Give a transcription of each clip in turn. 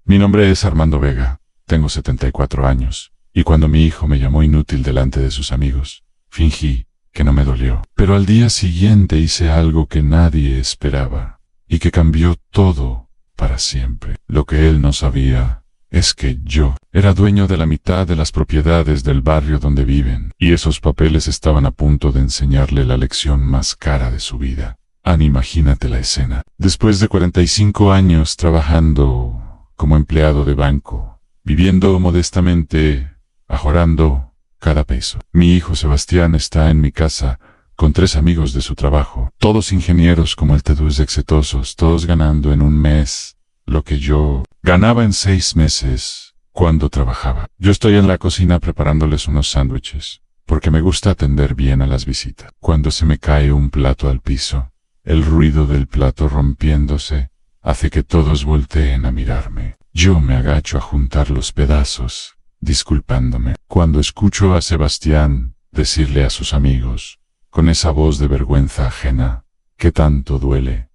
Mi nombre es Armando Vega, tengo 74 años, y cuando mi hijo me llamó inútil delante de sus amigos, fingí que no me dolió. Pero al día siguiente hice algo que nadie esperaba, y que cambió todo para siempre. Lo que él no sabía es que yo era dueño de la mitad de las propiedades del barrio donde viven, y esos papeles estaban a punto de enseñarle la lección más cara de su vida. Imagínate la escena. Después de 45 años trabajando como empleado de banco, viviendo modestamente, ahorrando cada peso. Mi hijo Sebastián está en mi casa con 3 amigos de su trabajo, todos ingenieros como el Tedús exitosos, todos ganando en un mes lo que yo ganaba en 6 meses cuando trabajaba. Yo estoy en la cocina preparándoles unos sándwiches, porque me gusta atender bien a las visitas. Cuando se me cae un plato al piso, el ruido del plato rompiéndose hace que todos volteen a mirarme. Yo me agacho a juntar los pedazos, disculpándome. Cuando escucho a Sebastián decirle a sus amigos, con esa voz de vergüenza ajena, que tanto duele,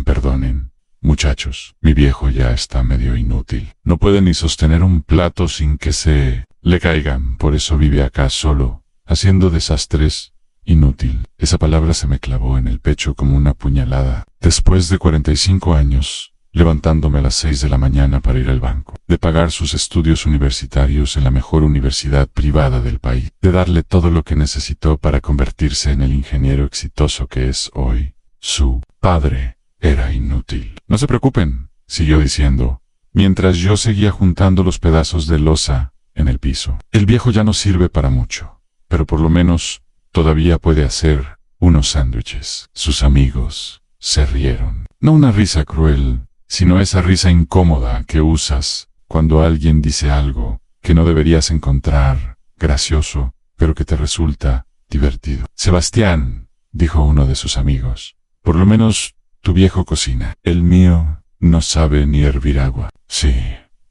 perdonen, muchachos, mi viejo ya está medio inútil. No puede ni sostener un plato sin que se le caigan, por eso vive acá solo, haciendo desastres. Inútil. Esa palabra se me clavó en el pecho como una puñalada. Después de 45 años, levantándome a las 6 de la mañana para ir al banco, de pagar sus estudios universitarios en la mejor universidad privada del país, de darle todo lo que necesitó para convertirse en el ingeniero exitoso que es hoy, su padre era inútil. No se preocupen, siguió diciendo, mientras yo seguía juntando los pedazos de loza en el piso. El viejo ya no sirve para mucho, pero por lo menos todavía puede hacer unos sándwiches. Sus amigos se rieron. No una risa cruel, sino esa risa incómoda que usas cuando alguien dice algo que no deberías encontrar gracioso, pero que te resulta divertido. Sebastián, dijo uno de sus amigos, por lo menos tu viejo cocina. El mío no sabe ni hervir agua. Sí,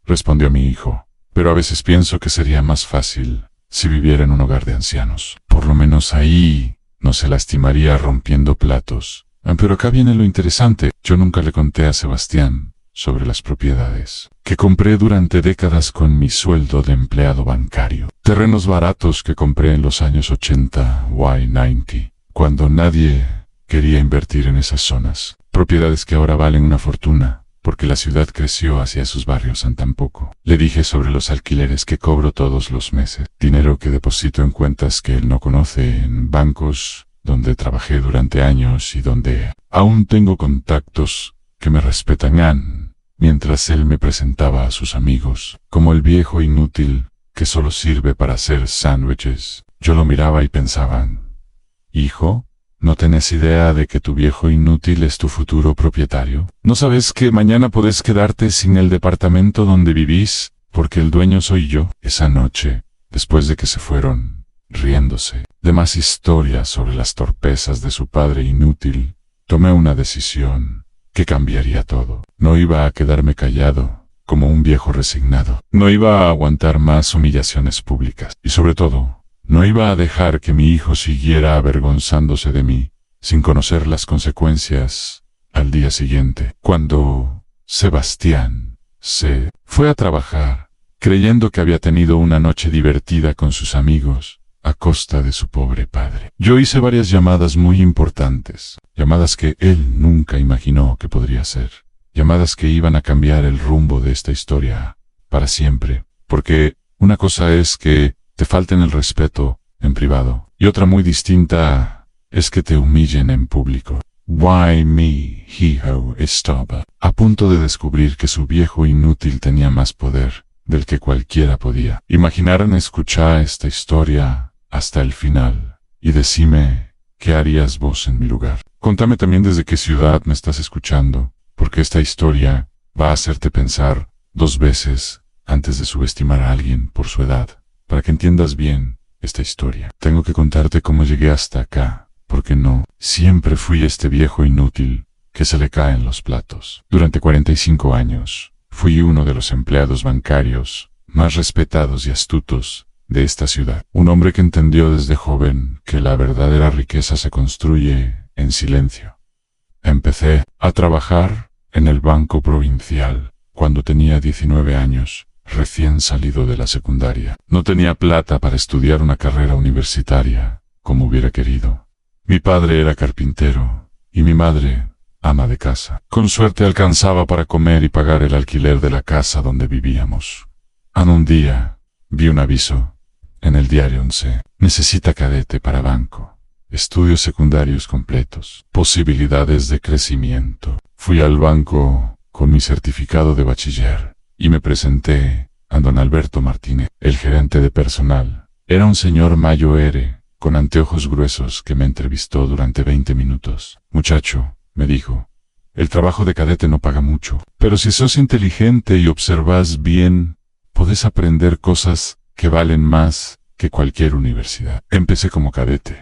respondió mi hijo, pero a veces pienso que sería más fácil si viviera en un hogar de ancianos. Por lo menos ahí no se lastimaría rompiendo platos. Pero acá viene lo interesante. Yo nunca le conté a Sebastián sobre las propiedades que compré durante décadas con mi sueldo de empleado bancario. Terrenos baratos que compré en los años 80 o 90, cuando nadie quería invertir en esas zonas. Propiedades que ahora valen una fortuna, porque la ciudad creció hacia sus barrios en tan poco. Le dije sobre los alquileres que cobro todos los meses, dinero que deposito en cuentas que él no conoce, en bancos donde trabajé durante años y donde aún tengo contactos que me respetan. Mientras él me presentaba a sus amigos como el viejo inútil que solo sirve para hacer sándwiches, yo lo miraba y pensaba, hijo, ¿no tenés idea de que tu viejo inútil es tu futuro propietario? ¿No sabes que mañana podés quedarte sin el departamento donde vivís, porque el dueño soy yo? Esa noche, después de que se fueron, riéndose de más historias sobre las torpezas de su padre inútil, tomé una decisión que cambiaría todo. No iba a quedarme callado, como un viejo resignado. No iba a aguantar más humillaciones públicas. Y sobre todo, no iba a dejar que mi hijo siguiera avergonzándose de mí, sin conocer las consecuencias. Al día siguiente, cuando Sebastián se fue a trabajar, creyendo que había tenido una noche divertida con sus amigos, a costa de su pobre padre. Yo hice varias llamadas muy importantes, llamadas que él nunca imaginó que podría hacer, llamadas que iban a cambiar el rumbo de esta historia para siempre, porque una cosa es que te falten el respeto en privado, y otra muy distinta es que te humillen en público. Why me, hijo, estaba a punto de descubrir que su viejo inútil tenía más poder del que cualquiera podía. Imaginaron escuchar esta historia hasta el final, y decime, ¿qué harías vos en mi lugar? Contame también desde qué ciudad me estás escuchando, porque esta historia va a hacerte pensar 2 veces antes de subestimar a alguien por su edad. Para que entiendas bien esta historia, tengo que contarte cómo llegué hasta acá, porque no, siempre fui este viejo inútil que se le caen los platos. Durante 45 años, fui uno de los empleados bancarios más respetados y astutos de esta ciudad. Un hombre que entendió desde joven que la verdadera riqueza se construye en silencio. Empecé a trabajar en el Banco Provincial cuando tenía 19 años, recién salido de la secundaria. No tenía plata para estudiar una carrera universitaria, como hubiera querido. Mi padre era carpintero, y mi madre, ama de casa. Con suerte alcanzaba para comer y pagar el alquiler de la casa donde vivíamos. Un día, vi un aviso, en el diario 11. Necesita cadete para banco. Estudios secundarios completos. Posibilidades de crecimiento. Fui al banco con mi certificado de bachiller y me presenté a don Alberto Martínez, el gerente de personal. Era un señor mayor, con anteojos gruesos, que me entrevistó durante 20 minutos. Muchacho, me dijo, el trabajo de cadete no paga mucho, pero si sos inteligente y observas bien, podés aprender cosas que valen más que cualquier universidad. Empecé como cadete,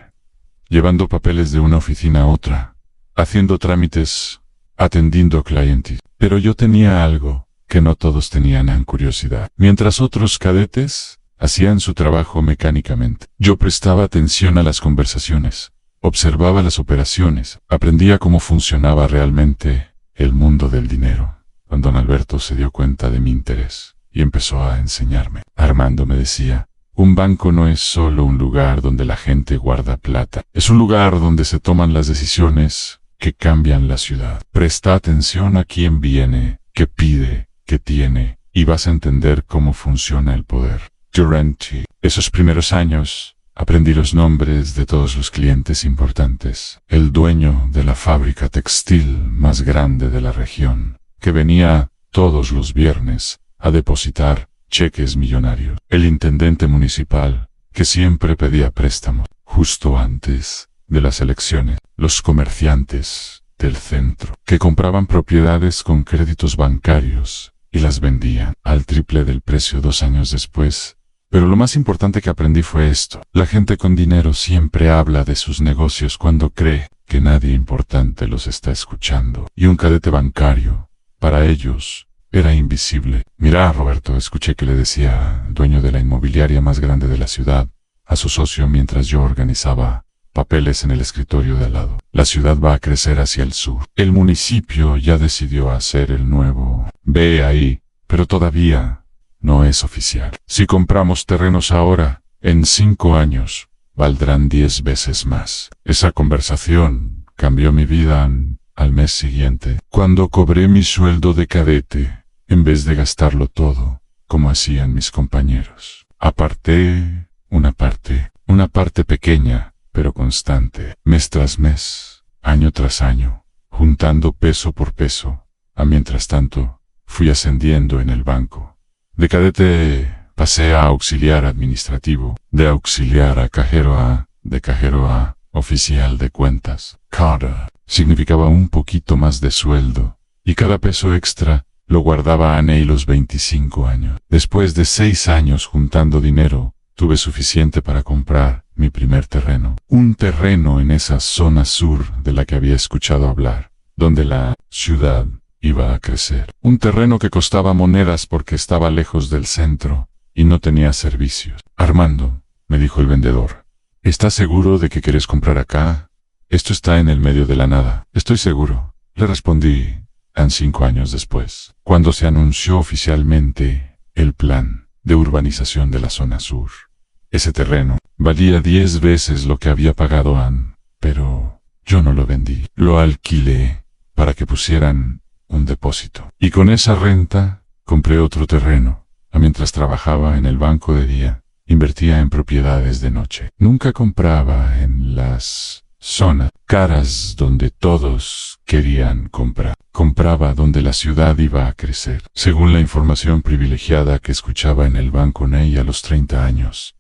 llevando papeles de una oficina a otra, haciendo trámites, atendiendo clientes. Pero yo tenía algo que no todos tenían: curiosidad. Mientras otros cadetes hacían su trabajo mecánicamente, yo prestaba atención a las conversaciones, observaba las operaciones, aprendía cómo funcionaba realmente el mundo del dinero. Don Alberto se dio cuenta de mi interés y empezó a enseñarme. Armando, me decía, un banco no es solo un lugar donde la gente guarda plata, es un lugar donde se toman las decisiones que cambian la ciudad. Presta atención a quién viene, qué pide, qué tiene, y vas a entender cómo funciona el poder. Durante esos primeros años, aprendí los nombres de todos los clientes importantes. El dueño de la fábrica textil más grande de la región, que venía todos los viernes a depositar cheques millonarios. El intendente municipal, que siempre pedía préstamos justo antes de las elecciones. Los comerciantes del centro, que compraban propiedades con créditos bancarios y las vendían al triple del precio 2 años después. Pero lo más importante que aprendí fue esto: la gente con dinero siempre habla de sus negocios cuando cree que nadie importante los está escuchando. Y un cadete bancario, para ellos, era invisible. Mira, Roberto, escuché que le decía el dueño de la inmobiliaria más grande de la ciudad a su socio mientras yo organizaba papeles en el escritorio de al lado. La ciudad va a crecer hacia el sur. El municipio ya decidió hacer el nuevo BAI, pero todavía no es oficial. Si compramos terrenos ahora, en 5 años, valdrán 10 veces más. Esa conversación cambió mi vida al mes siguiente, cuando cobré mi sueldo de cadete. En vez de gastarlo todo, como hacían mis compañeros, aparté una parte pequeña, pero constante, mes tras mes, año tras año, juntando peso por peso. Mientras tanto, fui ascendiendo en el banco. De cadete pasé a auxiliar administrativo, de auxiliar a cajero, de cajero a oficial de cuentas. Cada significaba un poquito más de sueldo, y cada peso extra lo guardaba a los 25 años. Después de 6 años juntando dinero, tuve suficiente para comprar mi primer terreno. Un terreno en esa zona sur de la que había escuchado hablar, donde la ciudad iba a crecer. Un terreno que costaba monedas porque estaba lejos del centro y no tenía servicios. Armando, me dijo el vendedor, ¿estás seguro de que quieres comprar acá? Esto está en el medio de la nada. Estoy seguro, le respondí. 5 años después, cuando se anunció oficialmente el plan de urbanización de la zona sur. Ese terreno valía 10 veces lo que había pagado pero yo no lo vendí. Lo alquilé para que pusieran un depósito. Y con esa renta compré otro terreno. Mientras trabajaba en el banco de día, invertía en propiedades de noche. Nunca compraba en las zonas caras donde todos querían comprar. Compraba donde la ciudad iba a crecer. Según la información privilegiada que escuchaba en el banco Ney a los 30 años,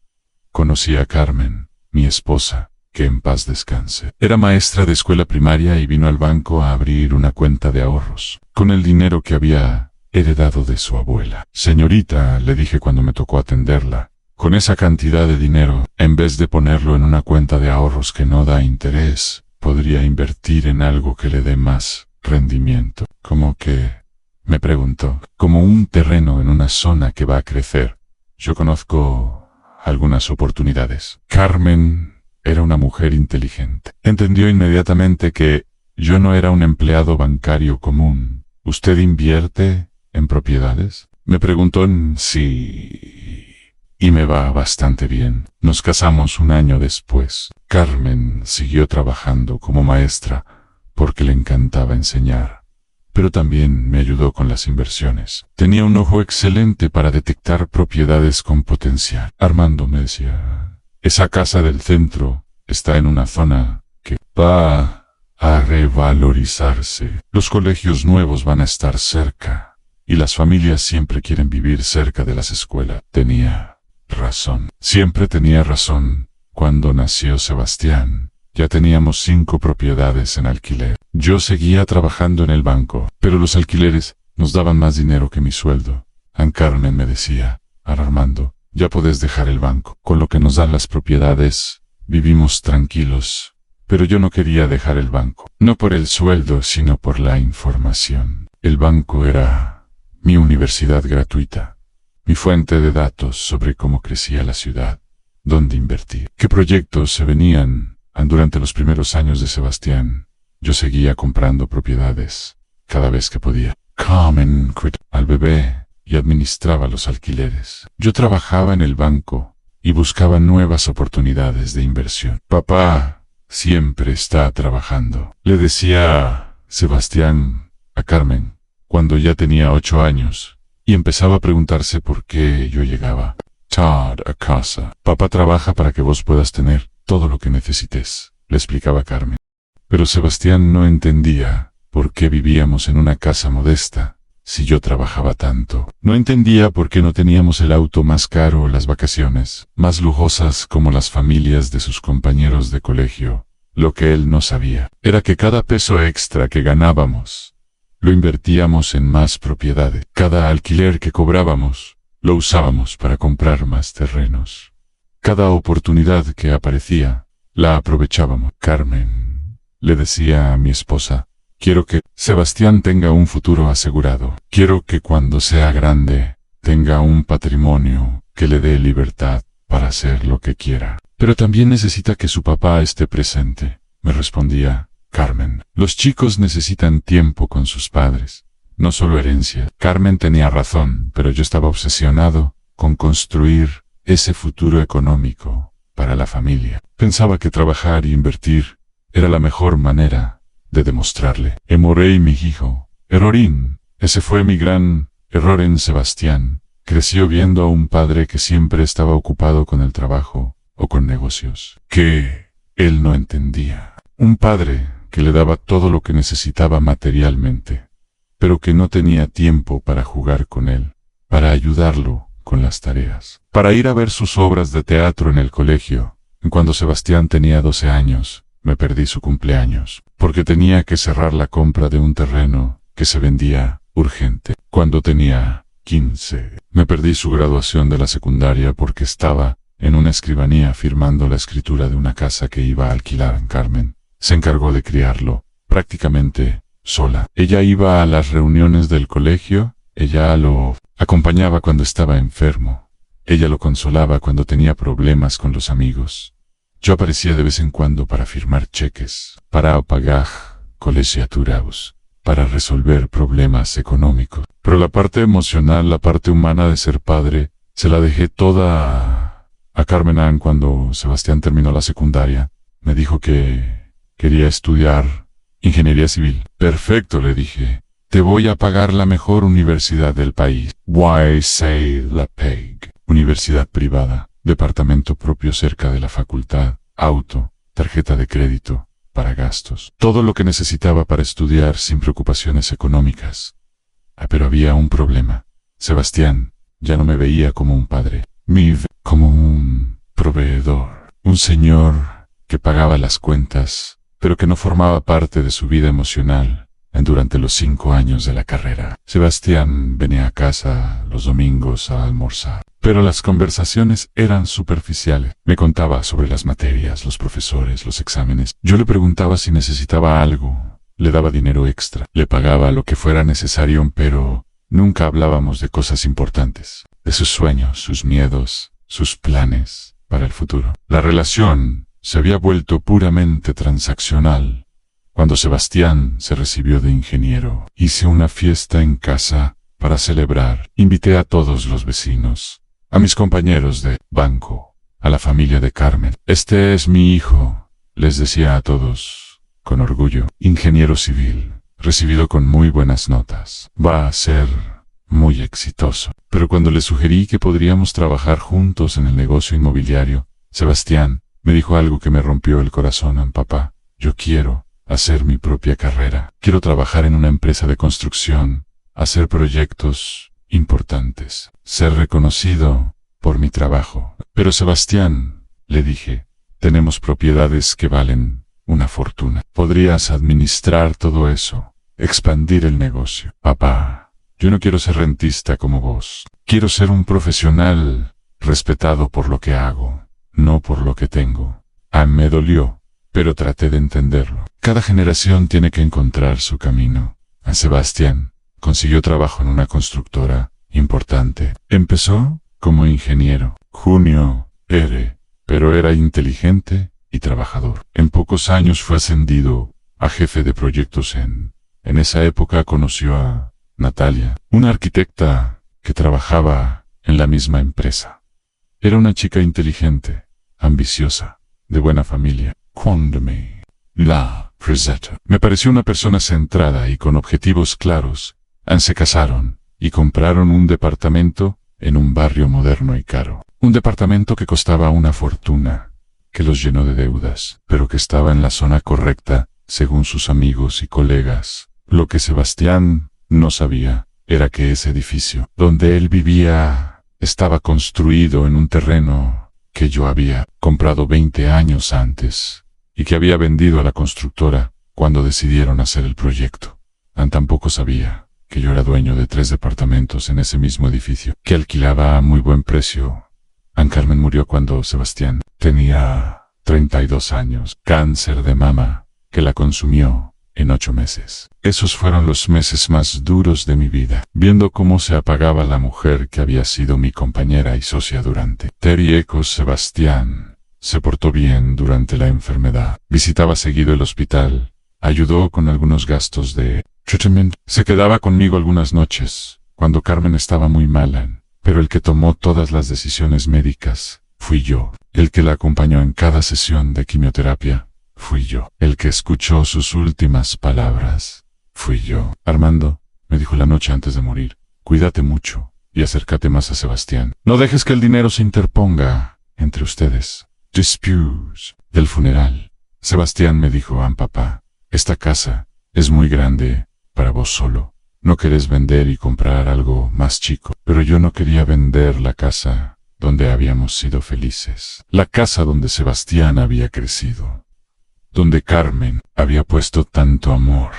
conocí a Carmen, mi esposa, que en paz descanse. Era maestra de escuela primaria y vino al banco a abrir una cuenta de ahorros, con el dinero que había heredado de su abuela. Señorita, le dije cuando me tocó atenderla, con esa cantidad de dinero, en vez de ponerlo en una cuenta de ahorros que no da interés, podría invertir en algo que le dé más rendimiento. ¿Cómo que? Me preguntó. Como un terreno en una zona que va a crecer. Yo conozco algunas oportunidades. Carmen era una mujer inteligente. Entendió inmediatamente que yo no era un empleado bancario común. ¿Usted invierte en propiedades? Me preguntó. Sí. Y me va bastante bien. Nos casamos un año después. Carmen siguió trabajando como maestra porque le encantaba enseñar, pero también me ayudó con las inversiones. Tenía un ojo excelente para detectar propiedades con potencial. Armando me decía, esa casa del centro está en una zona que va a revalorizarse. Los colegios nuevos van a estar cerca y las familias siempre quieren vivir cerca de las escuelas. Tenía razón. Siempre tenía razón. Cuando nació Sebastián, ya teníamos 5 propiedades en alquiler. Yo seguía trabajando en el banco, pero los alquileres nos daban más dinero que mi sueldo. Carmen me decía, Armando, ya podés dejar el banco. Con lo que nos dan las propiedades, vivimos tranquilos. Pero yo no quería dejar el banco. No por el sueldo, sino por la información. El banco era mi universidad gratuita, mi fuente de datos sobre cómo crecía la ciudad, dónde invertir, qué proyectos se venían. Durante los primeros años de Sebastián, yo seguía comprando propiedades cada vez que podía. Carmen cuidaba al bebé y administraba los alquileres. Yo trabajaba en el banco y buscaba nuevas oportunidades de inversión. Papá siempre está trabajando, le decía Sebastián a Carmen cuando ya tenía 8 años y empezaba a preguntarse por qué yo llegaba tarde a casa. Papá trabaja para que vos puedas tener todo lo que necesites, le explicaba Carmen. Pero Sebastián no entendía por qué vivíamos en una casa modesta si yo trabajaba tanto. No entendía por qué no teníamos el auto más caro o las vacaciones más lujosas como las familias de sus compañeros de colegio. Lo que él no sabía era que cada peso extra que ganábamos lo invertíamos en más propiedades. Cada alquiler que cobrábamos lo usábamos para comprar más terrenos. Cada oportunidad que aparecía, la aprovechábamos. Carmen, le decía a mi esposa, quiero que Sebastián tenga un futuro asegurado. Quiero que cuando sea grande, tenga un patrimonio que le dé libertad para hacer lo que quiera. Pero también necesita que su papá esté presente, me respondía Carmen. Los chicos necesitan tiempo con sus padres, no solo herencia. Carmen tenía razón, pero yo estaba obsesionado con construir ese futuro económico para la familia. Pensaba que trabajar y invertir era la mejor manera de demostrarle. Morey, mi hijo. Errorín. Ese fue mi gran error en Sebastián. Creció viendo a un padre que siempre estaba ocupado con el trabajo o con negocios, que él no entendía. Un padre que le daba todo lo que necesitaba materialmente, pero que no tenía tiempo para jugar con él, para ayudarlo con las tareas, para ir a ver sus obras de teatro en el colegio. Cuando Sebastián tenía 12 años, me perdí su cumpleaños, porque tenía que cerrar la compra de un terreno que se vendía urgente. Cuando tenía 15, me perdí su graduación de la secundaria porque estaba en una escribanía firmando la escritura de una casa que iba a alquilar. Carmen se encargó de criarlo, prácticamente sola. Ella iba a las reuniones del colegio, ella lo acompañaba cuando estaba enfermo, ella lo consolaba cuando tenía problemas con los amigos. Yo aparecía de vez en cuando para firmar cheques, para pagar colegiaturas, para resolver problemas económicos. Pero la parte emocional, la parte humana de ser padre, se la dejé toda a Carmen Ann. Cuando Sebastián terminó la secundaria, me dijo que quería estudiar ingeniería civil. Perfecto, le dije. Te voy a pagar la mejor universidad del país. Why say la PEG? Universidad privada, departamento propio cerca de la facultad, auto, tarjeta de crédito, para gastos. Todo lo que necesitaba para estudiar sin preocupaciones económicas. Pero había un problema. Sebastián ya no me veía como un padre, como un proveedor, un señor que pagaba las cuentas, pero que no formaba parte de su vida emocional. Durante los 5 años de la carrera, Sebastián venía a casa los domingos a almorzar, pero las conversaciones eran superficiales. Me contaba sobre las materias, los profesores, los exámenes. Yo le preguntaba si necesitaba algo, le daba dinero extra, le pagaba lo que fuera necesario, pero nunca hablábamos de cosas importantes, de sus sueños, sus miedos, sus planes para el futuro. La relación se había vuelto puramente transaccional. Cuando Sebastián se recibió de ingeniero, hice una fiesta en casa Para celebrar, invité a todos los vecinos, a mis compañeros de banco, a la familia de Carmen. Este es mi hijo, les decía a todos, con orgullo, ingeniero civil, recibido con muy buenas notas. Va a ser muy exitoso. Pero cuando le sugerí que podríamos trabajar juntos en el negocio inmobiliario, Sebastián me dijo algo que me rompió el corazón. Papá, yo quiero hacer mi propia carrera. Quiero trabajar en una empresa de construcción, hacer proyectos importantes, ser reconocido por mi trabajo. Pero Sebastián, le dije, tenemos propiedades que valen una fortuna. Podrías administrar todo eso, expandir el negocio. Papá, yo no quiero ser rentista como vos. Quiero ser un profesional respetado por lo que hago, no por lo que tengo. Me dolió, pero traté de entenderlo. Cada generación tiene que encontrar su camino. Sebastián consiguió trabajo en una constructora importante. Empezó como ingeniero. Pero era inteligente y trabajador. En pocos años fue ascendido a jefe de proyectos en esa época conoció a Natalia, una arquitecta que trabajaba en la misma empresa. Era una chica inteligente, ambiciosa, de buena familia. Cuando la presentó, me pareció una persona centrada y con objetivos claros. Se casaron y compraron un departamento en un barrio moderno y caro. Un departamento que costaba una fortuna, que los llenó de deudas, pero que estaba en la zona correcta, según sus amigos y colegas. Lo que Sebastián no sabía era que ese edificio, donde él vivía, estaba construido en un terreno que yo había comprado 20 años antes, y que había vendido a la constructora cuando decidieron hacer el proyecto. Tampoco sabía que yo era dueño de 3 departamentos en ese mismo edificio, que alquilaba a muy buen precio. Carmen murió cuando Sebastián tenía 32 años, cáncer de mama, que la consumió en 8 meses. Esos fueron los meses más duros de mi vida, viendo cómo se apagaba la mujer que había sido mi compañera y socia durante Ecos. Sebastián se portó bien durante la enfermedad, visitaba seguido el hospital, ayudó con algunos gastos de tratamiento. Se quedaba conmigo algunas noches, cuando Carmen estaba muy mala, pero el que tomó todas las decisiones médicas fui yo. El que la acompañó en cada sesión de quimioterapia fui yo. El que escuchó sus últimas palabras fui yo. Armando, me dijo la noche antes de morir, cuídate mucho y acércate más a Sebastián. No dejes que el dinero se interponga entre ustedes. Después del funeral, Sebastián me dijo: papá, esta casa es muy grande para vos solo. No querés vender y comprar algo más chico. Pero yo no quería vender la casa donde habíamos sido felices. La casa donde Sebastián había crecido. Donde Carmen había puesto tanto amor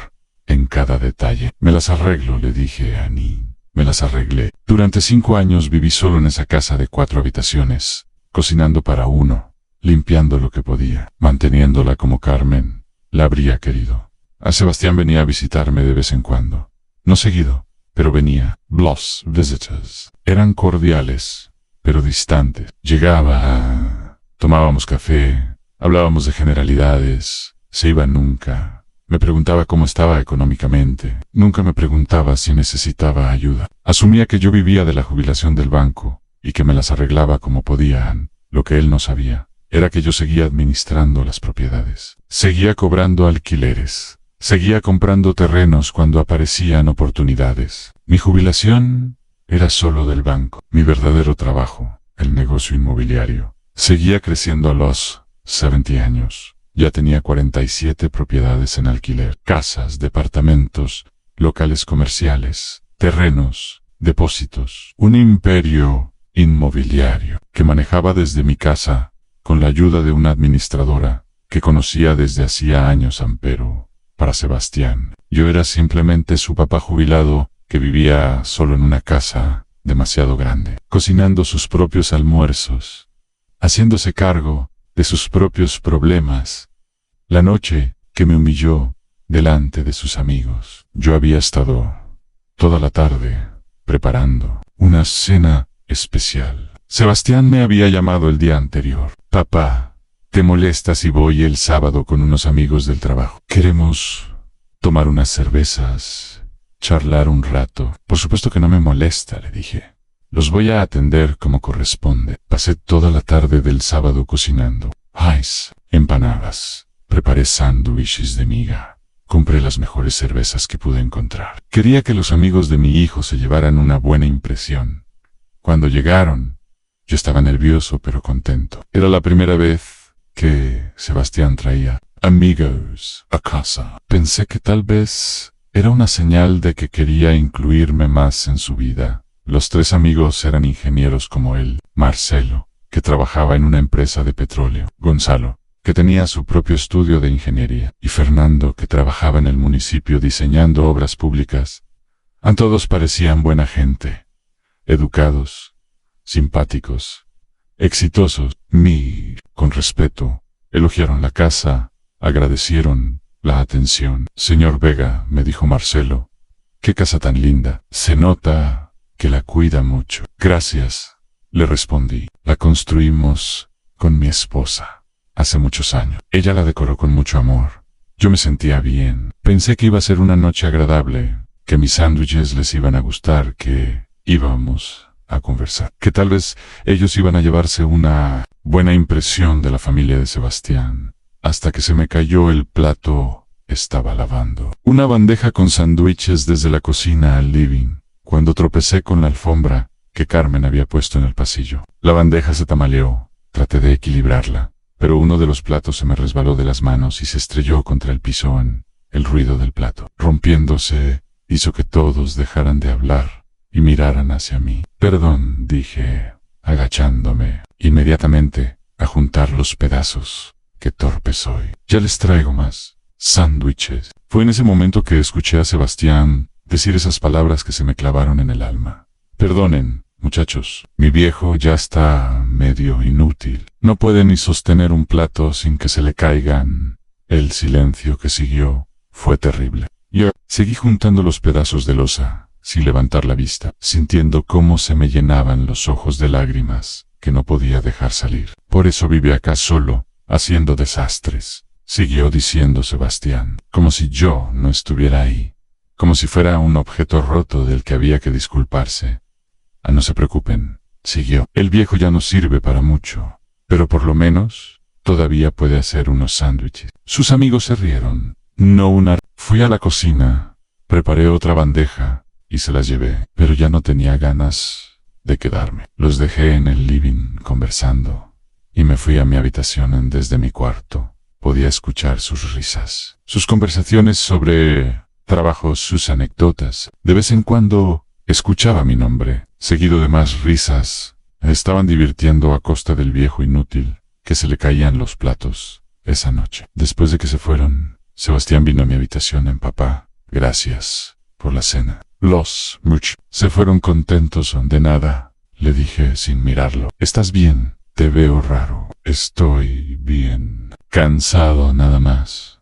en cada detalle. Me las arreglo, le dije a Annie. Me las arreglé. Durante 5 años viví solo en esa casa de 4 habitaciones, cocinando para uno, limpiando lo que podía, manteniéndola como Carmen la habría querido. Sebastián venía a visitarme de vez en cuando. No seguido, pero venía. Los visitors eran cordiales, pero distantes. Llegaba, tomábamos café, hablábamos de generalidades, se iba nunca. Me preguntaba cómo estaba económicamente. Nunca me preguntaba si necesitaba ayuda. Asumía que yo vivía de la jubilación del banco y que me las arreglaba como podían. Lo que él no sabía era que yo seguía administrando las propiedades. Seguía cobrando alquileres. Seguía comprando terrenos cuando aparecían oportunidades. Mi jubilación era solo del banco. Mi verdadero trabajo, el negocio inmobiliario, seguía creciendo a los 70 años. Ya tenía 47 propiedades en alquiler. Casas, departamentos, locales comerciales, terrenos, depósitos. Un imperio inmobiliario que manejaba desde mi casa con la ayuda de una administradora que conocía desde hacía años. Pero para Sebastián, yo era simplemente su papá jubilado que vivía solo en una casa demasiado grande, cocinando sus propios almuerzos, haciéndose cargo de sus propios problemas. La noche que me humilló delante de sus amigos, yo había estado toda la tarde preparando una cena especial. Sebastián me había llamado el día anterior. Papá, ¿te molesta si voy el sábado con unos amigos del trabajo? Queremos tomar unas cervezas charlar un rato. Por supuesto que no me molesta, le dije. Los voy a atender como corresponde. Pasé toda la tarde del sábado cocinando. Pies, empanadas. Preparé sándwiches de miga. Compré las mejores cervezas que pude encontrar. Quería que los amigos de mi hijo se llevaran una buena impresión. Cuando llegaron, yo estaba nervioso pero contento. Era la primera vez que Sebastián traía amigos a casa. Pensé que tal vez era una señal de que quería incluirme más en su vida. Los tres amigos eran ingenieros como él. Marcelo, que trabajaba en una empresa de petróleo. Gonzalo, que tenía su propio estudio de ingeniería. Y Fernando, que trabajaba en el municipio diseñando obras públicas. A todos parecían buena gente, educados, simpáticos, exitosos. Con respeto, elogiaron la casa, agradecieron la atención. Señor Vega, me dijo Marcelo, qué casa tan linda. Se nota que la cuida mucho. Gracias, le respondí. La construimos con mi esposa hace muchos años. Ella la decoró con mucho amor. Yo me sentía bien. Pensé que iba a ser una noche agradable, que mis sándwiches les iban a gustar, que íbamos a conversar, que tal vez ellos iban a llevarse una buena impresión de la familia de Sebastián. Hasta que se me cayó el plato. Estaba lavando una bandeja con sándwiches desde la cocina al living, cuando tropecé con la alfombra que Carmen había puesto en el pasillo. La bandeja se tambaleó. Traté de equilibrarla, pero uno de los platos se me resbaló de las manos y se estrelló contra el piso. El ruido del plato, rompiéndose, hizo que todos dejaran de hablar y miraran hacia mí. Perdón, dije, agachándome inmediatamente a juntar los pedazos. Qué torpe soy. Ya les traigo más sándwiches. Fue en ese momento que escuché a Sebastián decir esas palabras que se me clavaron en el alma. Perdonen, muchachos, mi viejo ya está medio inútil. No puede ni sostener un plato sin que se le caigan. El silencio que siguió fue terrible. Yo seguí juntando los pedazos de losa, sin levantar la vista, sintiendo cómo se me llenaban los ojos de lágrimas que no podía dejar salir. Por eso vive acá solo, haciendo desastres, siguió diciendo Sebastián, como si yo no estuviera ahí, como si fuera un objeto roto del que había que disculparse. No se preocupen, siguió, el viejo ya no sirve para mucho, pero por lo menos todavía puede hacer unos sándwiches. Sus amigos se rieron. Fui a la cocina, preparé otra bandeja y se las llevé, pero ya no tenía ganas de quedarme. Los dejé en el living conversando y me fui a mi habitación. Desde mi cuarto podía escuchar sus risas, sus conversaciones sobre trabajos, sus anécdotas. De vez en cuando escuchaba mi nombre, seguido de más risas. Estaban divirtiendo a costa del viejo inútil, que se le caían los platos esa noche. Después de que se fueron, Sebastián vino a mi habitación. Papá, gracias por la cena. Los se fueron contentos. De nada, le dije sin mirarlo. ¿Estás bien? Te veo raro. Estoy bien. Cansado nada más.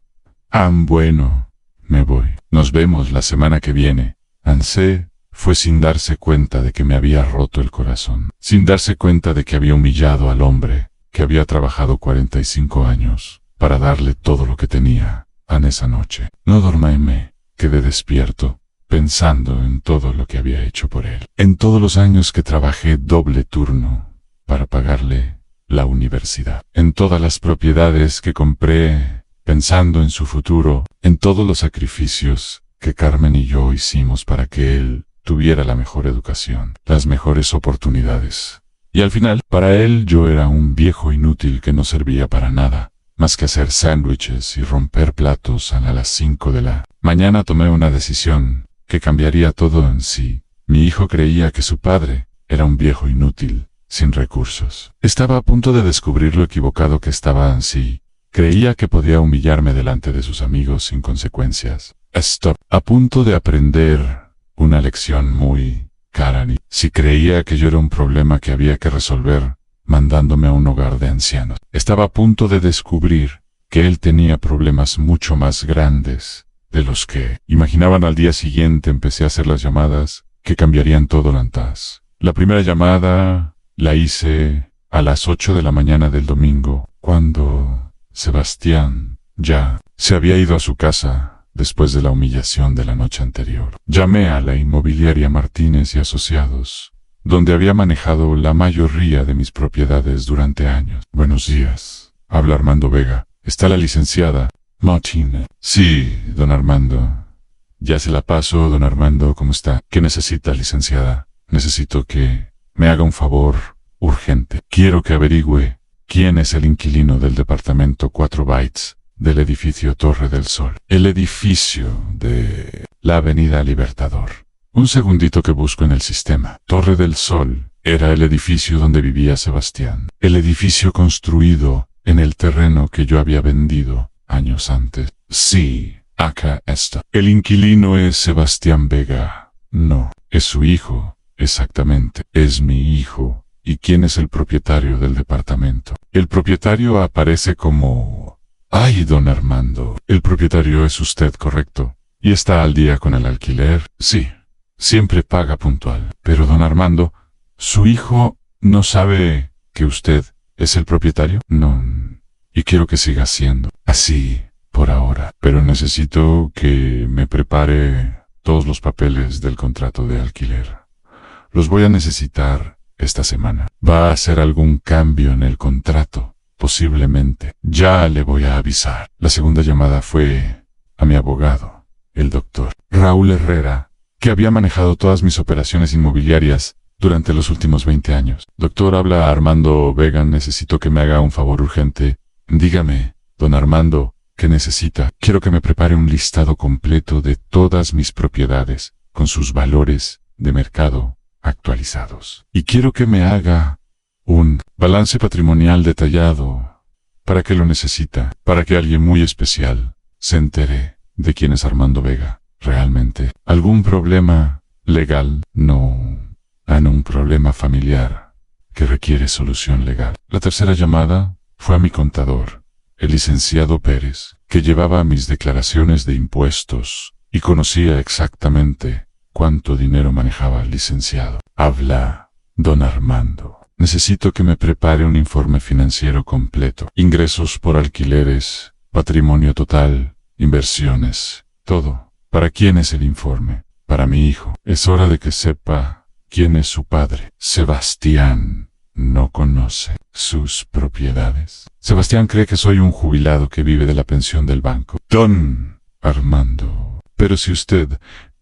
Bueno, me voy. Nos vemos la semana que viene. Ansé fue sin darse cuenta de que me había roto el corazón, sin darse cuenta de que había humillado al hombre que había trabajado 45 años para darle todo lo que tenía. Esa noche no dormí, me quedé despierto, pensando en todo lo que había hecho por él, en todos los años que trabajé doble turno para pagarle la universidad, en todas las propiedades que compré pensando en su futuro, en todos los sacrificios que Carmen y yo hicimos para que él tuviera la mejor educación, las mejores oportunidades. Y al final, para él yo era un viejo inútil que no servía para nada, más que hacer sándwiches y romper platos. A las 5 de la mañana tomé una decisión que cambiaría todo en sí. Mi hijo creía que su padre era un viejo inútil, sin recursos. Estaba a punto de descubrir lo equivocado que estaba en sí. Creía que podía humillarme delante de sus amigos sin consecuencias. A punto de aprender una lección muy cara. Si creía que yo era un problema que había que resolver mandándome a un hogar de ancianos. Estaba a punto de descubrir que él tenía problemas mucho más grandes de los que imaginaban. Al día siguiente empecé a hacer las llamadas que cambiarían todo. La primera llamada la hice a las 8 de la mañana del domingo, cuando Sebastián ya se había ido a su casa después de la humillación de la noche anterior. Llamé a la inmobiliaria Martínez y Asociados, donde había manejado la mayoría de mis propiedades durante años. Buenos días. Habla Armando Vega. ¿Está la licenciada Martínez? Sí, don Armando. Ya se la paso, don Armando. ¿Cómo está? ¿Qué necesita, licenciada? Necesito que me haga un favor urgente. Quiero que averigüe quién es el inquilino del departamento 4 Bytes del edificio Torre del Sol. El edificio de la Avenida Libertador. Un segundito que busco en el sistema. Torre del Sol era el edificio donde vivía Sebastián. El edificio construido en el terreno que yo había vendido años antes. Sí, acá está. El inquilino es Sebastián Vega. No, es su hijo. Exactamente, es mi hijo. ¿Y quién es el propietario del departamento? El propietario aparece como... ¡Ay, don Armando! El propietario es usted, ¿correcto? ¿Y está al día con el alquiler? Sí. Siempre paga puntual. Pero don Armando, ¿su hijo no sabe que usted es el propietario? No. Y quiero que siga siendo así por ahora. Pero necesito que me prepare todos los papeles del contrato de alquiler. Los voy a necesitar esta semana. ¿Va a hacer algún cambio en el contrato? Posiblemente. Ya le voy a avisar. La segunda llamada fue a mi abogado, el doctor Raúl Herrera, que había manejado todas mis operaciones inmobiliarias durante los últimos 20 años. Doctor, habla Armando Vega, necesito que me haga un favor urgente. Dígame, don Armando, ¿qué necesita? Quiero que me prepare un listado completo de todas mis propiedades, con sus valores de mercado actualizados. Y quiero que me haga un balance patrimonial detallado. ¿Para qué lo necesita? Para que alguien muy especial se entere de quién es Armando Vega. ¿Realmente? ¿Algún problema legal? No. Un problema familiar que requiere solución legal. La tercera llamada fue a mi contador, el licenciado Pérez, que llevaba mis declaraciones de impuestos y conocía exactamente cuánto dinero manejaba el licenciado. Habla, don Armando. Necesito que me prepare un informe financiero completo. Ingresos por alquileres, patrimonio total, inversiones, todo. ¿Para quién es el informe? Para mi hijo. Es hora de que sepa quién es su padre. Sebastián no conoce sus propiedades. Sebastián cree que soy un jubilado que vive de la pensión del banco. Don Armando. Pero si usted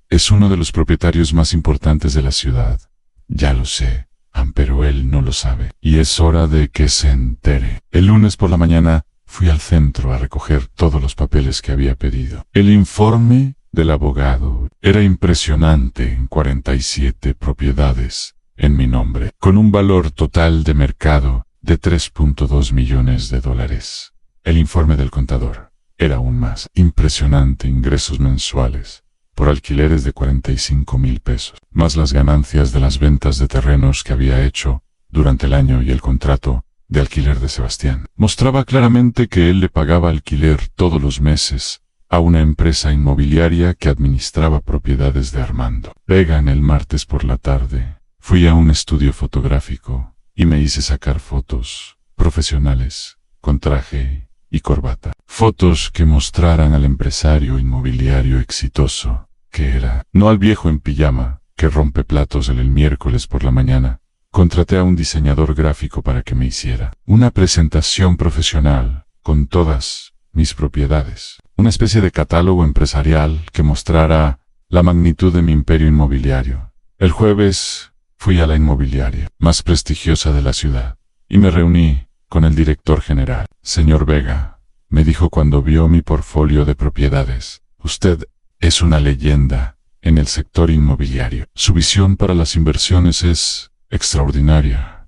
es uno de los propietarios más importantes de la ciudad. Ya lo sé, pero él no lo sabe. Y es hora de que se entere. El lunes por la mañana fui al centro a recoger todos los papeles que había pedido. El informe del abogado era impresionante en 47 propiedades en mi nombre, con un valor total de mercado de 3.2 millones de dólares. El informe del contador era aún más impresionante, ingresos mensuales por alquileres de 45,000 pesos, más las ganancias de las ventas de terrenos que había hecho durante el año y el contrato de alquiler de Sebastián. Mostraba claramente que él le pagaba alquiler todos los meses a una empresa inmobiliaria que administraba propiedades de Armando Vega. El martes por la tarde fui a un estudio fotográfico y me hice sacar fotos profesionales con traje y corbata. Fotos que mostraran al empresario inmobiliario exitoso que era, no al viejo en pijama que rompe platos el miércoles por la mañana. Contraté a un diseñador gráfico para que me hiciera una presentación profesional con todas mis propiedades. Una especie de catálogo empresarial que mostrara la magnitud de mi imperio inmobiliario. El jueves fui a la inmobiliaria más prestigiosa de la ciudad y me reuní con el director general. Señor Vega, me dijo cuando vio mi portfolio de propiedades, usted es una leyenda en el sector inmobiliario. Su visión para las inversiones es extraordinaria.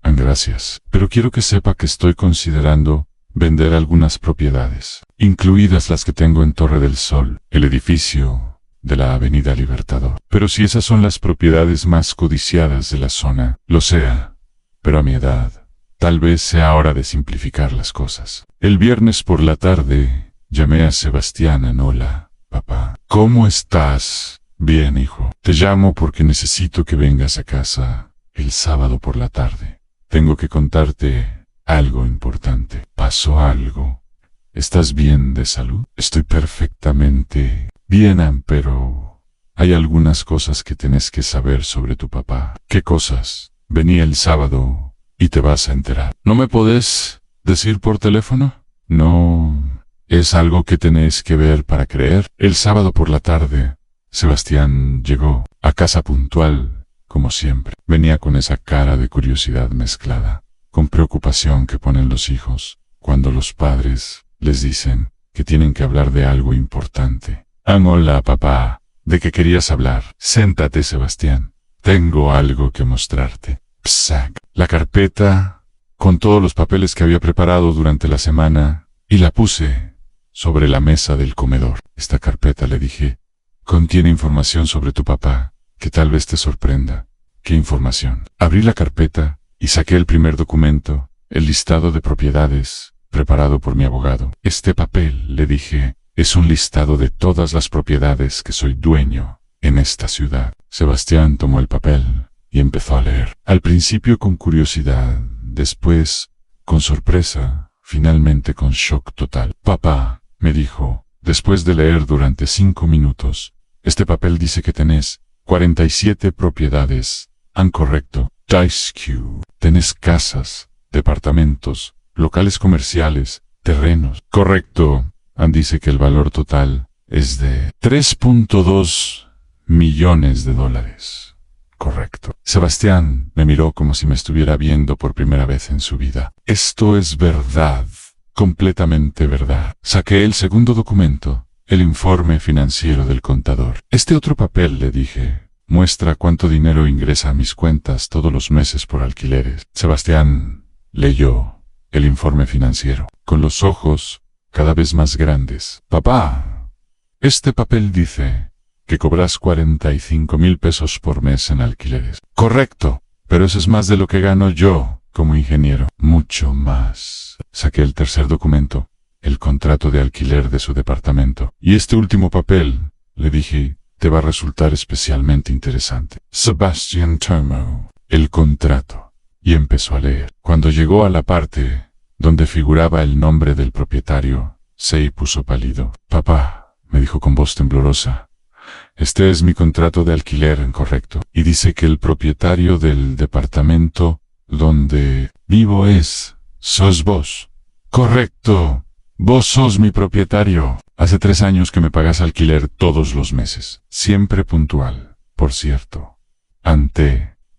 Gracias. Pero quiero que sepa que estoy considerando vender algunas propiedades, incluidas las que tengo en Torre del Sol, el edificio de la Avenida Libertador. Pero si esas son las propiedades más codiciadas de la zona, lo sea. Pero a mi edad, tal vez sea hora de simplificar las cosas. El viernes por la tarde, llamé a Sebastián. Hola, papá. ¿Cómo estás? Bien, hijo. Te llamo porque necesito que vengas a casa el sábado por la tarde. Tengo que contarte algo importante. Pasó algo ¿Estás bien de salud? Estoy perfectamente bien, pero hay algunas cosas que tienes que saber sobre tu papá. ¿Qué cosas? Vení el sábado y te vas a enterar. ¿No me podés decir por teléfono? No. Es algo que tenés que ver para creer. El sábado por la tarde, Sebastián llegó a casa puntual, como siempre. Venía con esa cara de curiosidad mezclada, con preocupación que ponen los hijos cuando los padres les dicen que tienen que hablar de algo importante. Hola, papá. ¿De qué querías hablar? Siéntate, Sebastián. Tengo algo que mostrarte. Psac. La carpeta con todos los papeles que había preparado durante la semana y la puse sobre la mesa del comedor. Esta carpeta, le dije, contiene información sobre tu papá que tal vez te sorprenda. ¿Qué información? Abrí la carpeta y saqué el primer documento, el listado de propiedades, preparado por mi abogado. Este papel, le dije, es un listado de todas las propiedades que soy dueño en esta ciudad. Sebastián tomó el papel y empezó a leer. Al principio con curiosidad, después con sorpresa, finalmente con shock total. Papá, me dijo, después de leer durante 5 minutos, este papel dice que tenés 47 propiedades. Correcto. Tenés casas, departamentos, locales comerciales, terrenos. Correcto. Dice que el valor total es de 3.2 millones de dólares. Correcto. Sebastián me miró como si me estuviera viendo por primera vez en su vida. Esto es verdad. Completamente verdad. Saqué el segundo documento, el informe financiero del contador. Este otro papel, le dije, muestra cuánto dinero ingresa a mis cuentas todos los meses por alquileres. Sebastián leyó el informe financiero, con los ojos cada vez más grandes. Papá, este papel dice que cobras 45,000 pesos por mes en alquileres. Correcto, pero eso es más de lo que gano yo como ingeniero. Mucho más. Saqué el tercer documento, el contrato de alquiler de su departamento. Y este último papel, le dije, te va a resultar especialmente interesante. Sebastian Tomo, el contrato. Y empezó a leer. Cuando llegó a la parte donde figuraba el nombre del propietario, se puso pálido. Papá, me dijo con voz temblorosa, este es mi contrato de alquiler, correcto. Y dice que el propietario del departamento donde vivo sos vos. Correcto. Vos sos mi propietario. Hace 3 años que me pagas alquiler todos los meses. Siempre puntual. Por cierto.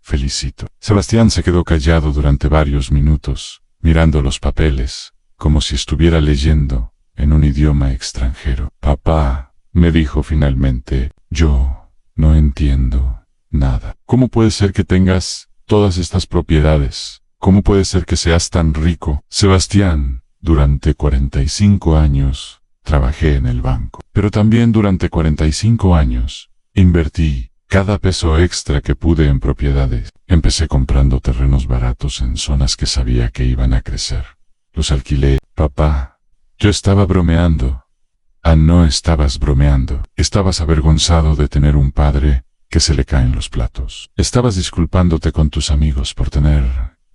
Felicito. Sebastián se quedó callado durante varios minutos, mirando los papeles, como si estuviera leyendo en un idioma extranjero. Papá, me dijo finalmente, yo no entiendo nada. ¿Cómo puede ser que tengas todas estas propiedades? ¿Cómo puede ser que seas tan rico? Sebastián, durante 45 años trabajé en el banco, pero también durante 45 años invertí cada peso extra que pude en propiedades. Empecé comprando terrenos baratos en zonas que sabía que iban a crecer. Los alquilé. Papá, yo estaba bromeando. No estabas bromeando. Estabas avergonzado de tener un padre que se le caen los platos. Estabas disculpándote con tus amigos por tener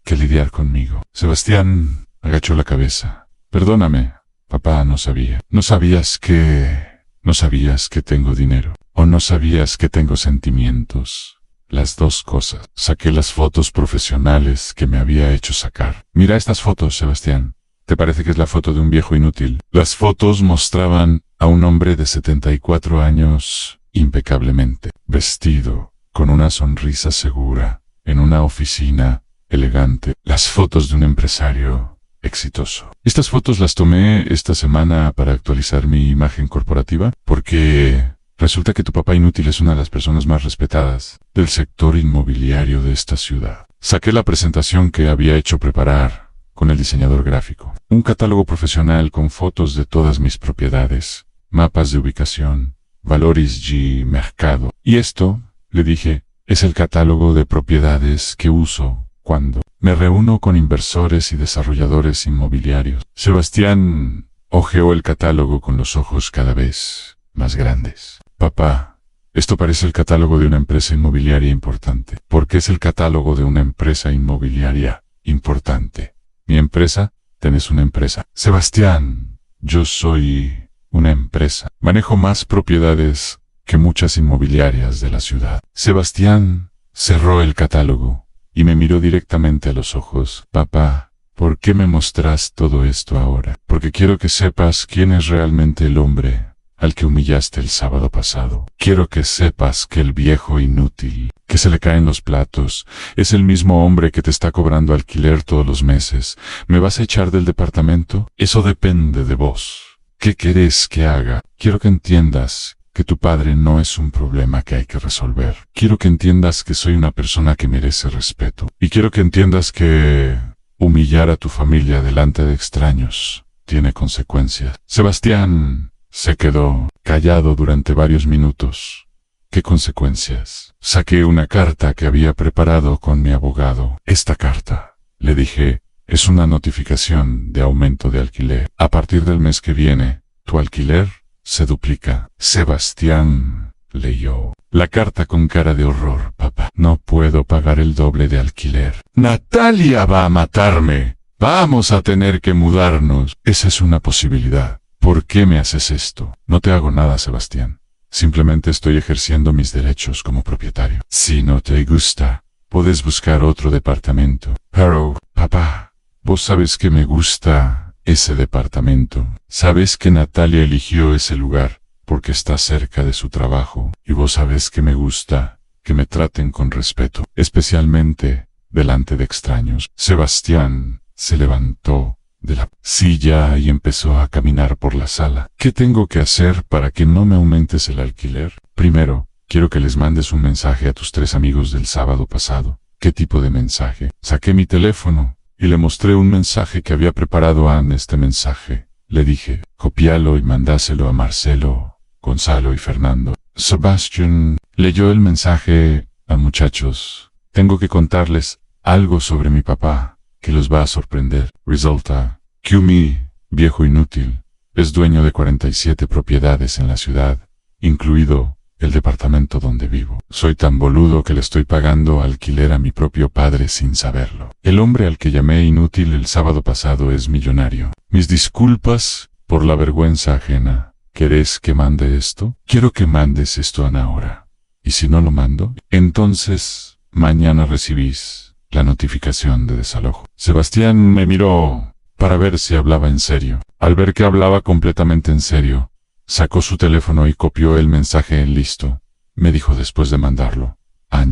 que lidiar conmigo. Sebastián agachó la cabeza. Perdóname, papá, no sabía. No sabías que tengo dinero. ¿O no sabías que tengo sentimientos? Las dos cosas. Saqué las fotos profesionales que me había hecho sacar. Mira estas fotos, Sebastián. ¿Te parece que es la foto de un viejo inútil? Las fotos mostraban a un hombre de 74 años, impecablemente vestido, con una sonrisa segura, en una oficina elegante. Las fotos de un empresario exitoso. Estas fotos las tomé esta semana para actualizar mi imagen corporativa, porque resulta que tu papá inútil es una de las personas más respetadas del sector inmobiliario de esta ciudad. Saqué la presentación que había hecho preparar con el diseñador gráfico. Un catálogo profesional con fotos de todas mis propiedades, mapas de ubicación, valores y mercado. Y esto, le dije, es el catálogo de propiedades que uso cuando me reúno con inversores y desarrolladores inmobiliarios. Sebastián hojeó el catálogo con los ojos cada vez más grandes. Papá, esto parece el catálogo de una empresa inmobiliaria importante. ¿Por qué es el catálogo de una empresa inmobiliaria importante? ¿Mi empresa? ¿Tenés una empresa? Sebastián, Yo soy una empresa. Manejo más propiedades que muchas inmobiliarias de la ciudad. Sebastián cerró el catálogo y me miró directamente a los ojos. Papá, ¿por qué me mostrás todo esto ahora? Porque quiero que sepas quién es realmente el hombre al que humillaste el sábado pasado. Quiero que sepas que el viejo inútil, que se le caen los platos, es el mismo hombre que te está cobrando alquiler todos los meses. ¿Me vas a echar del departamento? Eso depende de vos. ¿Qué querés que haga? Quiero que entiendas que tu padre no es un problema que hay que resolver. Quiero que entiendas que soy una persona que merece respeto. Y quiero que entiendas que humillar a tu familia delante de extraños tiene consecuencias. Sebastián se quedó callado durante varios minutos. ¿Qué consecuencias? Saqué una carta que había preparado con mi abogado. Esta carta, le dije, es una notificación de aumento de alquiler. A partir del mes que viene, tu alquiler se duplica. Sebastián leyó la carta con cara de horror. Papá, no puedo pagar el doble de alquiler. Natalia va a matarme. Vamos a tener que mudarnos. Esa es una posibilidad. ¿Por qué me haces esto? No te hago nada, Sebastián. Simplemente estoy ejerciendo mis derechos como propietario. Si no te gusta, puedes buscar otro departamento. Pero, papá, vos sabes que me gusta ese departamento. Sabes que Natalia eligió ese lugar porque está cerca de su trabajo. Y vos sabes que me gusta que me traten con respeto, especialmente delante de extraños. Sebastián se levantó de la silla y empezó a caminar por la sala. ¿Qué tengo que hacer para que no me aumentes el alquiler? Primero, quiero que les mandes un mensaje a tus 3 amigos del sábado pasado. ¿Qué tipo de mensaje? Saqué mi teléfono y le mostré un mensaje que había preparado Anne. Este mensaje, le dije, copialo y mandáselo a Marcelo, Gonzalo y Fernando. Sebastián leyó el mensaje. Muchachos, tengo que contarles algo sobre mi papá que los va a sorprender. Resulta que mi viejo inútil es dueño de 47 propiedades en la ciudad, incluido el departamento donde vivo. Soy tan boludo que le estoy pagando alquiler a mi propio padre sin saberlo. El hombre al que llamé inútil el sábado pasado es millonario. Mis disculpas por la vergüenza ajena. ¿Querés que mande esto? Quiero que mandes esto a ahora. ¿Y si no lo mando? Entonces, mañana recibís la notificación de desalojo. Sebastián me miró para ver si hablaba en serio. Al ver que hablaba completamente en serio, sacó su teléfono y copió el mensaje en listo. Me dijo después de mandarlo.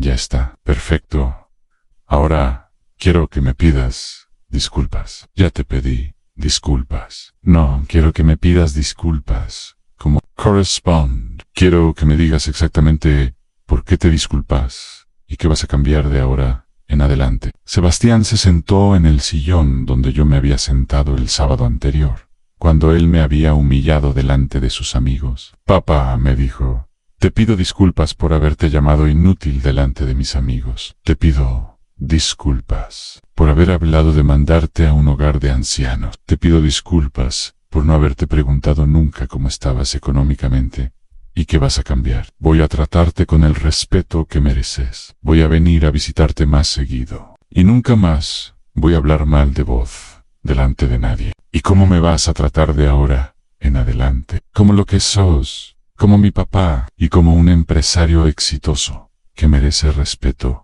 Ya está. Perfecto. Ahora, quiero que me pidas disculpas. Ya te pedí disculpas. No, quiero que me pidas disculpas. Como correspond. Quiero que me digas exactamente por qué te disculpas y qué vas a cambiar de ahora en adelante. Sebastián se sentó en el sillón donde yo me había sentado el sábado anterior, cuando él me había humillado delante de sus amigos. Papá, me dijo, te pido disculpas por haberte llamado inútil delante de mis amigos. Te pido disculpas por haber hablado de mandarte a un hogar de ancianos. Te pido disculpas por no haberte preguntado nunca cómo estabas económicamente. ¿Y qué vas a cambiar? Voy a tratarte con el respeto que mereces. Voy a venir a visitarte más seguido. Y nunca más voy a hablar mal de vos delante de nadie. ¿Y cómo me vas a tratar de ahora en adelante? Como lo que sos, como mi papá y como un empresario exitoso que merece respeto.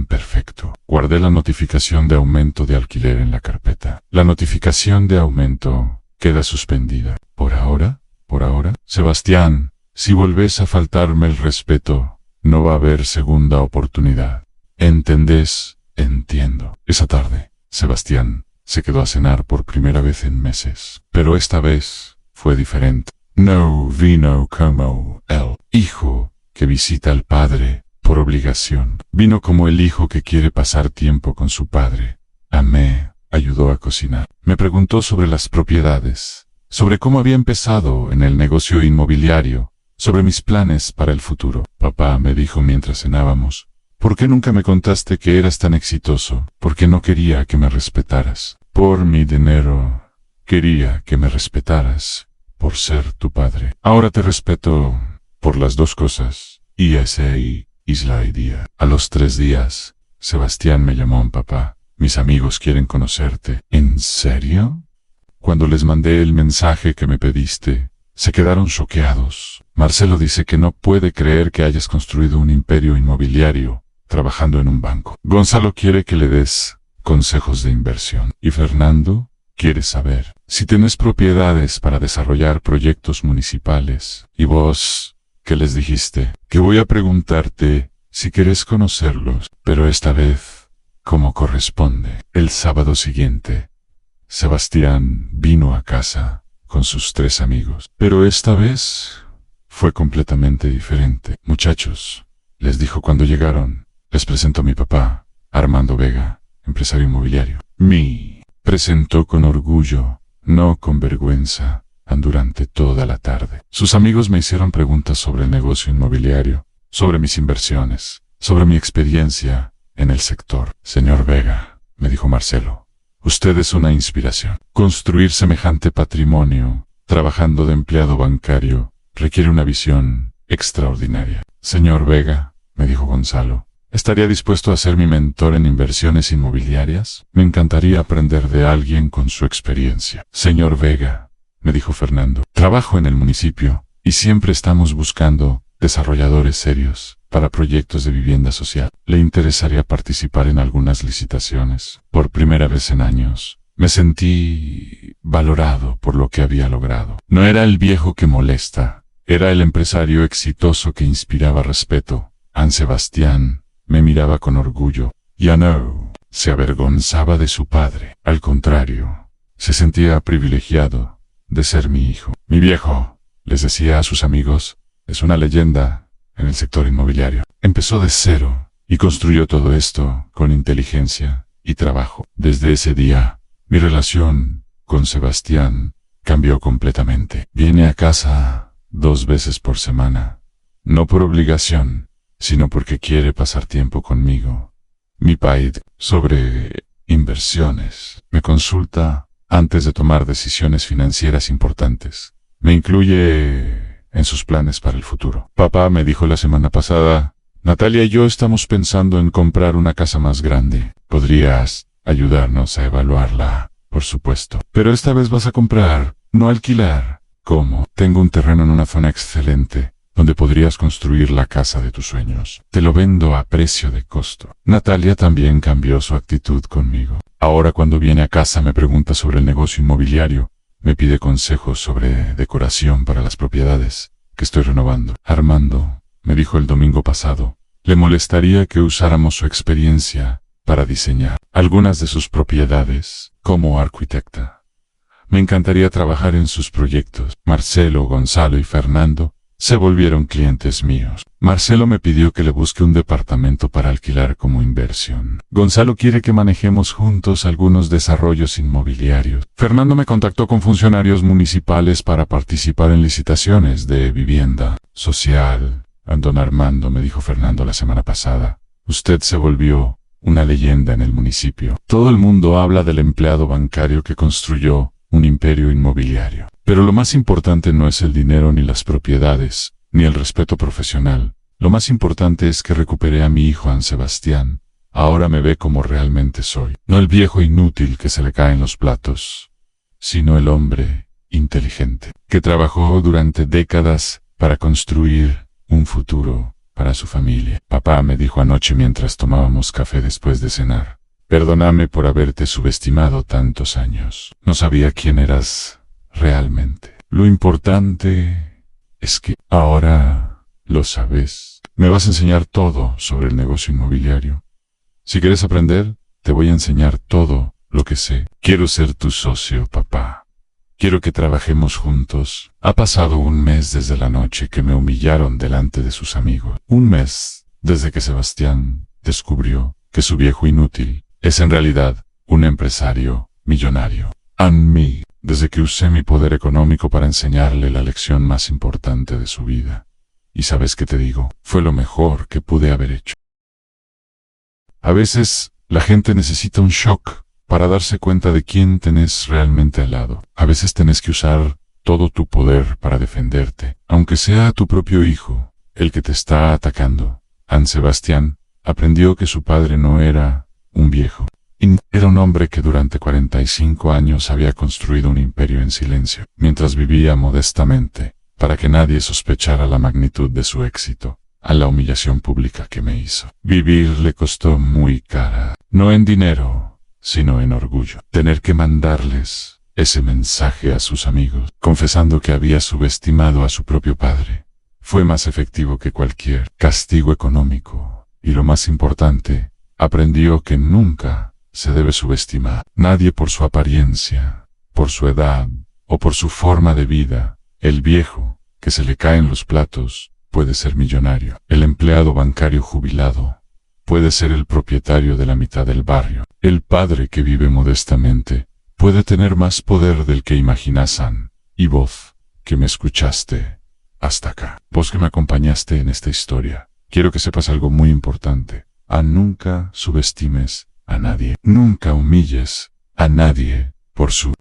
Perfecto. Guardé la notificación de aumento de alquiler en la carpeta. La notificación de aumento queda suspendida. ¿Por ahora? ¿Por ahora? Sebastián, si volvés a faltarme el respeto, no va a haber segunda oportunidad. ¿Entendés? Entiendo. Esa tarde, Sebastián se quedó a cenar por primera vez en meses. Pero esta vez fue diferente. No vino como el hijo que visita al padre por obligación. Vino como el hijo que quiere pasar tiempo con su padre. Me ayudó a cocinar. Me preguntó sobre las propiedades, sobre cómo había empezado en el negocio inmobiliario, sobre mis planes para el futuro. Papá, me dijo mientras cenábamos, ¿por qué nunca me contaste que eras tan exitoso? Porque no quería que me respetaras. Por mi dinero, quería que me respetaras, por ser tu padre. Ahora te respeto por las dos cosas. Y ese es la idea. A los 3 días, Sebastián me llamó: papá, mis amigos quieren conocerte. ¿En serio? Cuando les mandé el mensaje que me pediste, se quedaron choqueados. Marcelo dice que no puede creer que hayas construido un imperio inmobiliario trabajando en un banco. Gonzalo quiere que le des consejos de inversión. Y Fernando quiere saber si tienes propiedades para desarrollar proyectos municipales. Y vos, ¿qué les dijiste? Que voy a preguntarte si quieres conocerlos, pero esta vez, como corresponde. El sábado siguiente, Sebastián vino a casa con sus 3 amigos. Pero esta vez fue completamente diferente. Muchachos, les dijo cuando llegaron, les presento a mi papá, Armando Vega, empresario inmobiliario. Me presentó con orgullo, no con vergüenza, durante toda la tarde. Sus amigos me hicieron preguntas sobre el negocio inmobiliario, sobre mis inversiones, sobre mi experiencia en el sector. Señor Vega, me dijo Marcelo, usted es una inspiración. Construir semejante patrimonio, trabajando de empleado bancario, requiere una visión extraordinaria. Señor Vega, me dijo Gonzalo, ¿estaría dispuesto a ser mi mentor en inversiones inmobiliarias? Me encantaría aprender de alguien con su experiencia. Señor Vega, me dijo Fernando, trabajo en el municipio y siempre estamos buscando desarrolladores serios para proyectos de vivienda social. ¿Le interesaría participar en algunas licitaciones? Por primera vez en años, me sentí valorado por lo que había logrado. No era el viejo que molesta, era el empresario exitoso que inspiraba respeto. Sebastián me miraba con orgullo. Ya no se avergonzaba de su padre. Al contrario, se sentía privilegiado de ser mi hijo. Mi viejo, les decía a sus amigos, es una leyenda en el sector inmobiliario. Empezó de cero y construyó todo esto con inteligencia y trabajo. Desde ese día, mi relación con Sebastián cambió completamente. Viene a casa 2 veces por semana, no por obligación, sino porque quiere pasar tiempo conmigo. Mi padre, sobre inversiones, me consulta antes de tomar decisiones financieras importantes. Me incluye en sus planes para el futuro. Papá me dijo la semana pasada, Natalia y yo estamos pensando en comprar una casa más grande. ¿Podrías ayudarnos a evaluarla? Por supuesto. Pero esta vez vas a comprar, no alquilar. ¿Cómo? Tengo un terreno en una zona excelente, donde podrías construir la casa de tus sueños. Te lo vendo a precio de costo. Natalia también cambió su actitud conmigo. Ahora cuando viene a casa me pregunta sobre el negocio inmobiliario. Me pide consejos sobre decoración para las propiedades que estoy renovando. Armando, me dijo el domingo pasado, le molestaría que usáramos su experiencia para diseñar algunas de sus propiedades como arquitecta. Me encantaría trabajar en sus proyectos. Marcelo, Gonzalo y Fernando se volvieron clientes míos. Marcelo me pidió que le busque un departamento para alquilar como inversión. Gonzalo quiere que manejemos juntos algunos desarrollos inmobiliarios. Fernando me contactó con funcionarios municipales para participar en licitaciones de vivienda social. Don Armando, me dijo Fernando la semana pasada, usted se volvió una leyenda en el municipio. Todo el mundo habla del empleado bancario que construyó un imperio inmobiliario. Pero lo más importante no es el dinero ni las propiedades, ni el respeto profesional. Lo más importante es que recuperé a mi hijo Sebastián. Ahora me ve como realmente soy. No el viejo inútil que se le caen los platos, sino el hombre inteligente, que trabajó durante décadas para construir un futuro para su familia. Papá me dijo anoche mientras tomábamos café después de cenar, perdóname por haberte subestimado tantos años. No sabía quién eras realmente. Lo importante es que ahora lo sabes. Me vas a enseñar todo sobre el negocio inmobiliario. Si quieres aprender, te voy a enseñar todo lo que sé. Quiero ser tu socio, papá. Quiero que trabajemos juntos. Ha pasado 1 mes desde la noche que me humillaron delante de sus amigos. 1 mes desde que Sebastián descubrió que su viejo inútil es en realidad un empresario millonario. Desde que usé mi poder económico para enseñarle la lección más importante de su vida. Y sabes qué te digo, fue lo mejor que pude haber hecho. A veces, la gente necesita un shock para darse cuenta de quién tenés realmente al lado. A veces tenés que usar todo tu poder para defenderte, aunque sea tu propio hijo el que te está atacando. Sebastián aprendió que su padre no era un viejo Era un hombre que durante 45 años había construido un imperio en silencio, mientras vivía modestamente, para que nadie sospechara la magnitud de su éxito, a la humillación pública que me hizo. Vivir le costó muy cara, no en dinero, sino en orgullo. Tener que mandarles ese mensaje a sus amigos, confesando que había subestimado a su propio padre, fue más efectivo que cualquier castigo económico. Y lo más importante, aprendió que nunca se debe subestimar. Nadie por su apariencia, por su edad o por su forma de vida. El viejo, que se le caen los platos, puede ser millonario. El empleado bancario jubilado puede ser el propietario de la mitad del barrio. El padre que vive modestamente puede tener más poder del que imaginasan. Y vos, que me escuchaste hasta acá, vos que me acompañaste en esta historia, quiero que sepas algo muy importante. Nunca subestimes a nadie. Nunca humilles a nadie por su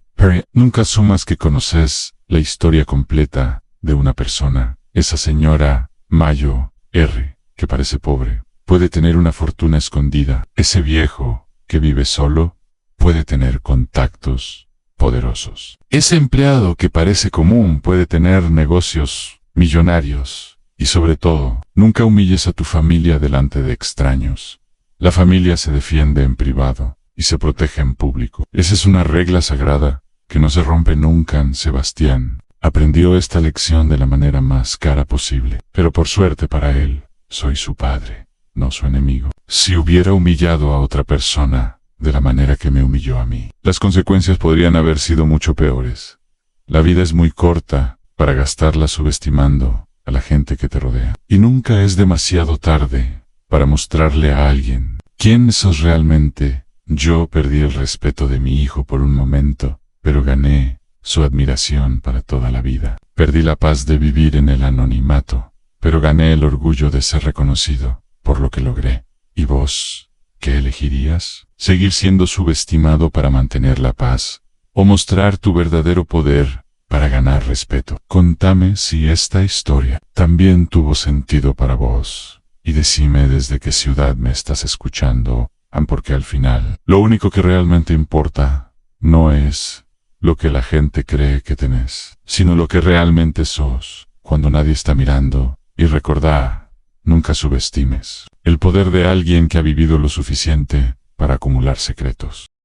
nunca asumas que conoces la historia completa de una persona. Esa señora Mayo R., que parece pobre, puede tener una fortuna escondida. Ese viejo que vive solo puede tener contactos poderosos. Ese empleado que parece común puede tener negocios millonarios. Y sobre todo, nunca humilles a tu familia delante de extraños. La familia se defiende en privado y se protege en público. Esa es una regla sagrada que no se rompe nunca. Sebastián aprendió esta lección de la manera más cara posible, pero por suerte para él, soy su padre, no su enemigo. Si hubiera humillado a otra persona de la manera que me humilló a mí, las consecuencias podrían haber sido mucho peores. La vida es muy corta para gastarla subestimando a la gente que te rodea. Y nunca es demasiado tarde para mostrarle a alguien quién sos realmente. Yo perdí el respeto de mi hijo por un momento, pero gané su admiración para toda la vida. Perdí la paz de vivir en el anonimato, pero gané el orgullo de ser reconocido por lo que logré. ¿Y vos, qué elegirías? ¿Seguir siendo subestimado para mantener la paz? ¿O mostrar tu verdadero poder para ganar respeto? Contame si esta historia también tuvo sentido para vos, y decime desde qué ciudad me estás escuchando, porque al final, lo único que realmente importa no es lo que la gente cree que tenés, sino lo que realmente sos, cuando nadie está mirando. Y recordá, nunca subestimes el poder de alguien que ha vivido lo suficiente para acumular secretos.